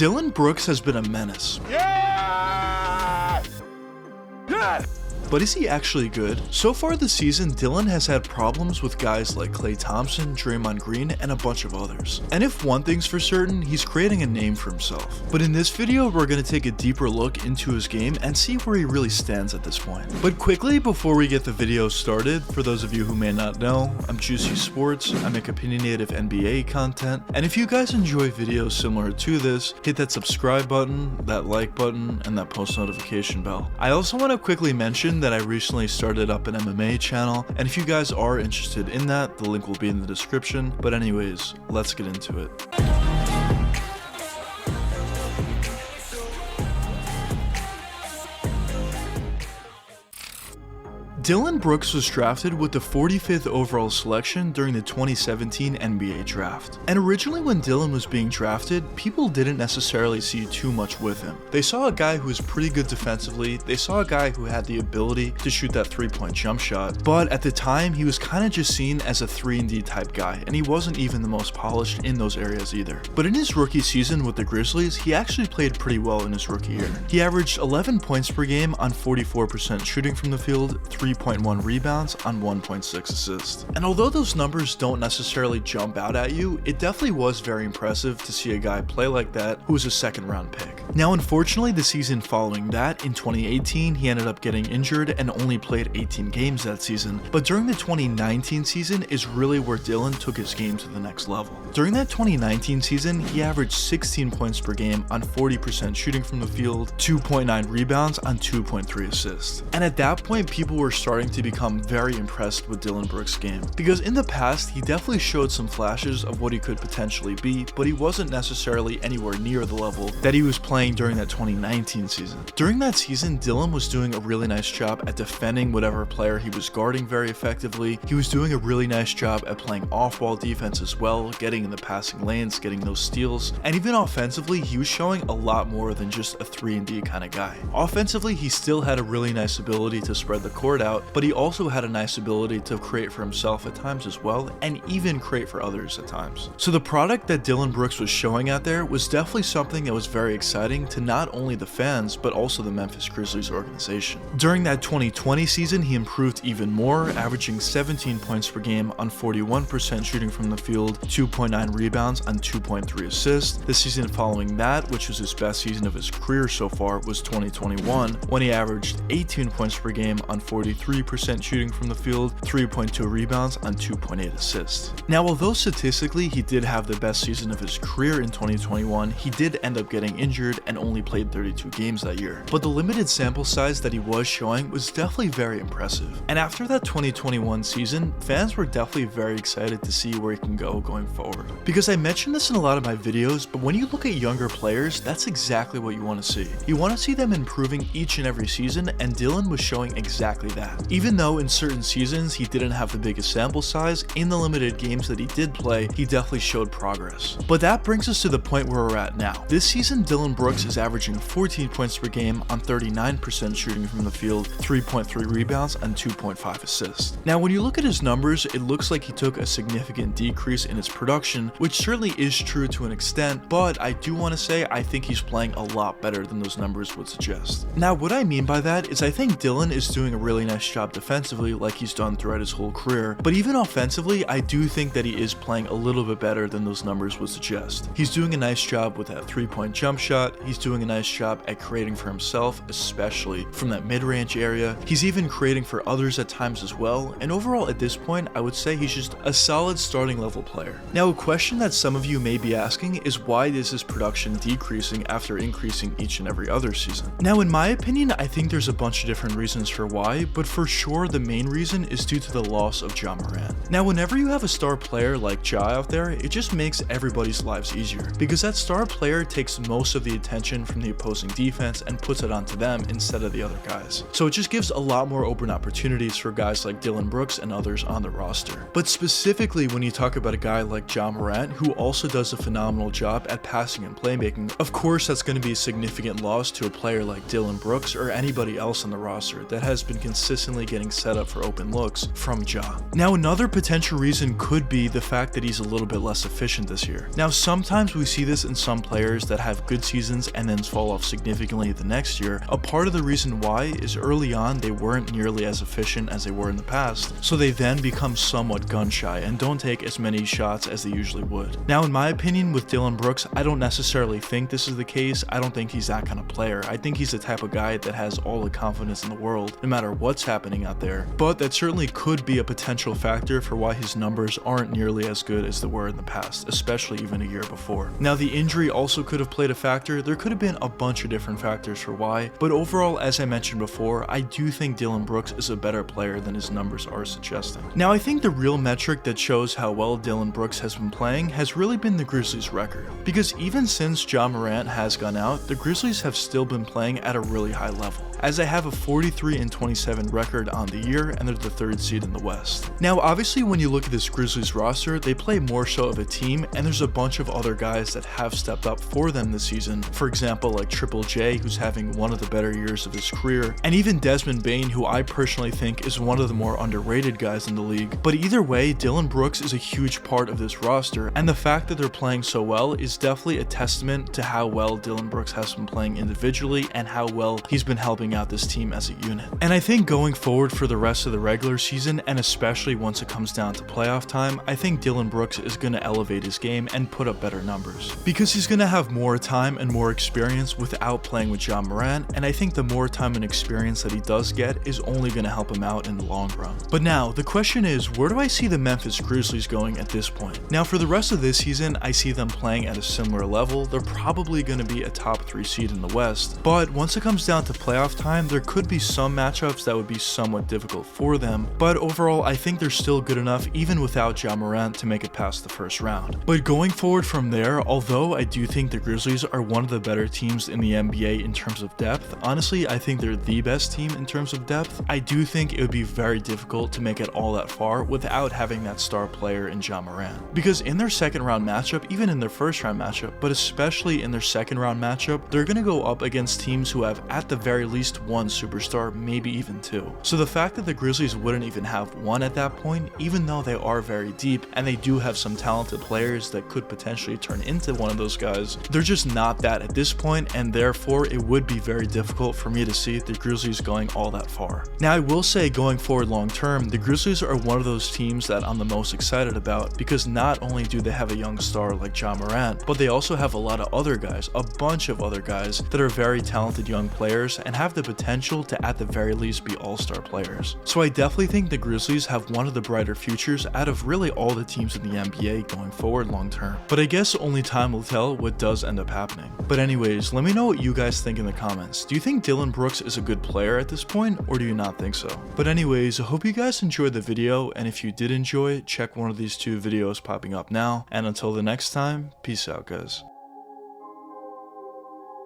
Dillon Brooks has been a menace. Yeah! Yeah! But is he actually good? So far this season, Dillion has had problems with guys like Klay Thompson, Draymond Green, and a bunch of others. And if one thing's for certain, he's creating a name for himself. But in this video, we're going to take a deeper look into his game and see where he really stands at this point. But quickly, before we get the video started, for those of you who may not know, I'm Juicy Sports, I make opinionated NBA content, and if you guys enjoy videos similar to this, hit that subscribe button, that like button, and that post notification bell. I also want to quickly mention that I recently started up an MMA channel, and if you guys are interested in that, the link will be in the description. But anyways, let's get into it. Dillon Brooks was drafted with the 45th overall selection during the 2017 NBA draft. And originally when Dillon was being drafted, people didn't necessarily see too much with him. They saw a guy who was pretty good defensively, they saw a guy who had the ability to shoot that 3-point jump shot, but at the time he was kind of just seen as a 3-and-D type guy, and he wasn't even the most polished in those areas either. But in his rookie season with the Grizzlies, he actually played pretty well in his rookie year. He averaged 11 points per game on 44% shooting from the field, 3.1 rebounds on 1.6 assists. And although those numbers don't necessarily jump out at you, it definitely was very impressive to see a guy play like that who was a second round pick. Now unfortunately the season following that, in 2018, he ended up getting injured and only played 18 games that season, but during the 2019 season is really where Dillon took his game to the next level. During that 2019 season, he averaged 16 points per game on 40% shooting from the field, 2.9 rebounds on 2.3 assists. And at that point, people were starting to become very impressed with Dillon Brooks' game, because in the past he definitely showed some flashes of what he could potentially be, but he wasn't necessarily anywhere near the level that he was playing during that 2019 season. During that season, Dillon was doing a really nice job at defending whatever player he was guarding very effectively. He was doing a really nice job at playing off-ball defense as well, getting in the passing lanes, getting those steals, and even offensively he was showing a lot more than just a 3-and-D kind of guy. Offensively, he still had a really nice ability to spread the court out, but he also had a nice ability to create for himself at times as well, and even create for others at times. So the product that Dillon Brooks was showing out there was definitely something that was very exciting to not only the fans, but also the Memphis Grizzlies organization. During that 2020 season, he improved even more, averaging 17 points per game on 41% shooting from the field, 2.9 rebounds on 2.3 assists. The season following that, which was his best season of his career so far, was 2021, when he averaged 18 points per game on 43% shooting from the field, 3.2 rebounds on 2.8 assists. Now, although statistically he did have the best season of his career in 2021, he did end up getting injured and only played 32 games that year. But the limited sample size that he was showing was definitely very impressive. And after that 2021 season, fans were definitely very excited to see where he can go going forward. Because I mentioned this in a lot of my videos, but when you look at younger players, that's exactly what you want to see. You want to see them improving each and every season, and Dillon was showing exactly that. Even though in certain seasons he didn't have the biggest sample size, in the limited games that he did play, he definitely showed progress. But that brings us to the point where we're at now. This season, Dillon Brooks is averaging 14 points per game on 39% shooting from the field, 3.3 rebounds and 2.5 assists. Now, when you look at his numbers, it looks like he took a significant decrease in his production, which certainly is true to an extent, but I do want to say I think he's playing a lot better than those numbers would suggest. Now, what I mean by that is I think Dillon is doing a really nice job defensively like he's done throughout his whole career, but even offensively, I do think that he is playing a little bit better than those numbers would suggest. He's doing a nice job with that 3-point jump shot, he's doing a nice job at creating for himself, especially from that mid-range area. He's even creating for others at times as well, and overall at this point, I would say he's just a solid starting level player. Now, a question that some of you may be asking is why is his production decreasing after increasing each and every other season? Now, in my opinion, I think there's a bunch of different reasons for why, but for sure the main reason is due to the loss of Ja Morant. Now, whenever you have a star player like Ja out there, it just makes everybody's lives easier, because that star player takes most of the attention from the opposing defense and puts it onto them instead of the other guys. So it just gives a lot more open opportunities for guys like Dillon Brooks and others on the roster. But specifically when you talk about a guy like Ja Morant, who also does a phenomenal job at passing and playmaking, of course that's going to be a significant loss to a player like Dillon Brooks or anybody else on the roster that has been consistently getting set up for open looks from Ja. Now another potential reason could be the fact that he's a little bit less efficient this year. Now sometimes we see this in some players that have good seasons and then fall off significantly the next year. A part of the reason why is early on they weren't nearly as efficient as they were in the past, so they then become somewhat gun shy and don't take as many shots as they usually would. Now in my opinion with Dillon Brooks, I don't necessarily think this is the case. I don't think he's that kind of player. I think he's the type of guy that has all the confidence in the world no matter what's happening out there, but that certainly could be a potential factor for why his numbers aren't nearly as good as they were in the past, especially even a year before. Now the injury also could have played a factor. There could have been a bunch of different factors for why, but overall, as I mentioned before, I do think Dillon Brooks is a better player than his numbers are suggesting. Now I think the real metric that shows how well Dillon Brooks has been playing has really been the Grizzlies record, because even since Ja Morant has gone out, the Grizzlies have still been playing at a really high level, as they have a 43-27 record on the year and they're the 3rd seed in the West. Now obviously when you look at this Grizzlies roster, they play more so of a team, and there's a bunch of other guys that have stepped up for them this season. For example, like Triple J, who's having one of the better years of his career, and even Desmond Bane, who I personally think is one of the more underrated guys in the league. But either way, Dillon Brooks is a huge part of this roster, and the fact that they're playing so well is definitely a testament to how well Dillon Brooks has been playing individually and how well he's been helping out this team as a unit. And I think going forward for the rest of the regular season, and especially once it comes down to playoff time, I think Dillon Brooks is going to elevate his game and put up better numbers, because he's going to have more time and more experience without playing with Ja Morant, and I think the more time and experience that he does get is only going to help him out in the long run. But now the question is, where do I see the Memphis Grizzlies going at this point? Now for the rest of this season, I see them playing at a similar level. They're probably going to be a top 3 seed in the West, but once it comes down to playoff time, there could be some matchups that would be somewhat difficult for them, but overall I think they're still good enough even without Ja Morant to make it past the first round. But going forward from there, although I do think the Grizzlies are one of the better teams in the NBA in terms of depth, honestly I think they're the best team in terms of depth, I do think it would be very difficult to make it all that far without having that star player in Ja Morant. Because in their second round matchup, even in their first round matchup, but especially in their second round matchup, they're going to go up against teams who have at the very least one superstar, maybe even 2. So the fact that the Grizzlies wouldn't even have one at that point, even though they are very deep and they do have some talented players that could potentially turn into one of those guys, they're just not that at this point, and therefore it would be very difficult for me to see the Grizzlies going all that far. Now I will say, going forward long term, the Grizzlies are one of those teams that I'm the most excited about, because not only do they have a young star like Ja Morant, but they also have a lot of other guys, a bunch of other guys that are very talented young players and have the potential to at the very least be all-star players. So I definitely think the Grizzlies have one of the brighter futures out of really all the teams in the NBA going forward long term. But I guess only time will tell what does end up happening. But anyways, let me know what you guys think in the comments. Do you think Dillon Brooks is a good player at this point, or do you not think so? But anyways, I hope you guys enjoyed the video, and if you did enjoy it, check one of these 2 videos popping up now, and until the next time, peace out guys.